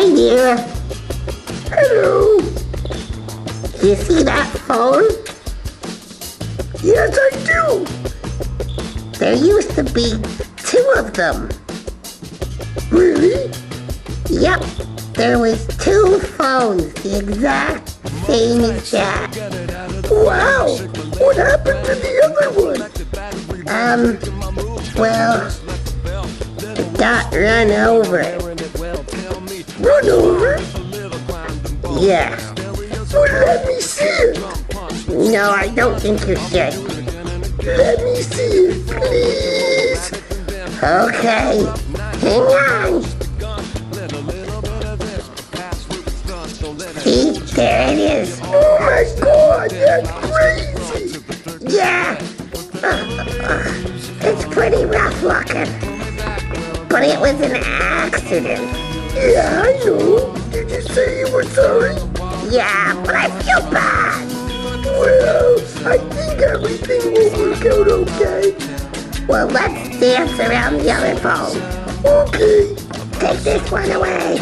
Hi there. Hello. You see that phone? Yes, I do. There used to be 2 of them. Really? Yep, there was 2 phones, the exact same as that. Wow. What happened to the other one? Well, it got run over. Run over? Yeah. Well, let me see it. No, I don't think you should. Let me see it, please. Okay, hang on. See, there it is. Oh my God, that's crazy. Yeah, it's pretty rough looking, but it was an accident. Yeah, I know. Did you say you were sorry? Yeah, but I feel bad. Well, I think everything will work out okay. Well, let's dance around the other phone. Okay. Take this one away.